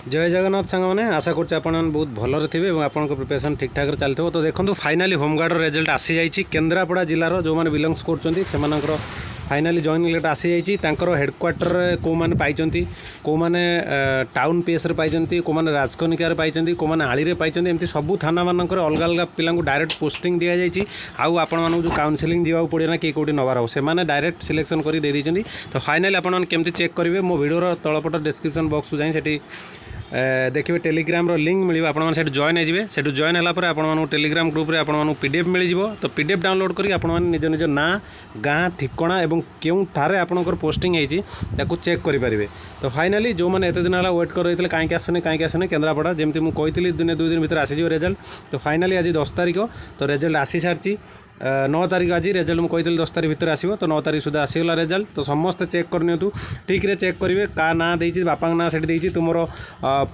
जय जगन्नाथ सांग मैंने आशा करुँच आप बहुत भलरे थे और आपको प्रिपेरेसन ठीक ठाक चलते। तो देखो फाइनाली होमगार्ड रिजल्ट आसी जाइए केन्द्रापड़ा जिलार जो मैंने बिलंग्स कर फाइनाली जॉइनिंग लेटर आसी जाइए। हेडक्वार्टर कौ मैंने पाई कौ मैंने टाउन पीएस पाई कौ मैंने राजकनिकार पाई कौ मैंने आली पाई एमती सब थाना मानक अलग अलग पिला डायरेक्ट पोस्टिंग दि जाइए। आउ जो काउनसिलिंग जावाक पड़े ना किए कौटी नबार से मैंने डायरेक्ट सिलेक्शन कर दे दी। तो फाइनाली आपमती चेक करेंगे मो भिडर तलपट डिस्क्रिप्शन बॉक्स जाए से देखिए टेलीग्राम लिंक मिले आपने जॉइन हो जॉइन है आपको टेलीग्राम ग्रुप रे आपको पीडीएफ मिल जाव। तो पीडीएफ डाउनलोड करी आपने निज निज ना गाँ ठिकाना और क्यों ठारे आपंकर पोस्टिंग होती चेक करेंगे। तो फाइनाली जो मैंने एत दिन है वेट कर रही कहीं आसने केन्द्रापड़ा जमी मुझे कही दिन 2 दिन भर आसीज रिजल्ट। तो फाइनाली आज 10 तारीख तो रिजल्ट आसी सारी 9 तारीख आज रिजल्ट मुझे कही 10 तारीख भितर आसो। तो 9 तारीख सुधा आसीगला रिजल्ट। तो समस्त चेक करनी ठीक रे चेक करेंगे क्या ना देती बापा ना से तुम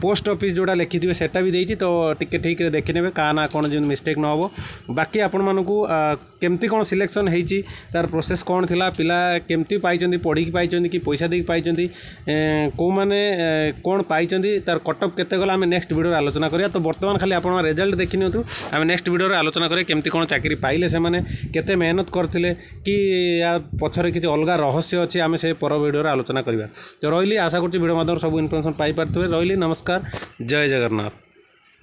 पोस्ट ऑफिस जोड़ा लिखिथे सेटा भी देती। तो टिके ठीक रे देखी ने क्या ना कौन जो मिस्टेक न हो बाकी आपण मानू केमती कौन सिलेक्शन होती तार प्रोसेस कौन थिला पिला केमती पाई पढ़ी पाई कि पैसा देकी पाई कौ मैंने कौन पाई तार कटअप केते गला आम नेक्स्ट वीडियो आलोचना करिया। तो बर्तमान खाली आप रिजल्ट देखी नि आम नेक्स्ट वीडियो आलोचना करें केमती कौन चाकरी पाइले से केते मेहनत करथिले कि या पछरे किसी अलग रहस्य अच्छे आम से पर वीडियो आलोचना करवा। तो रही आशा करुँच वीडियो माध्यम सब इनफर्मेशन पाई पारे। रही नमस्कार जय जगन्नाथ।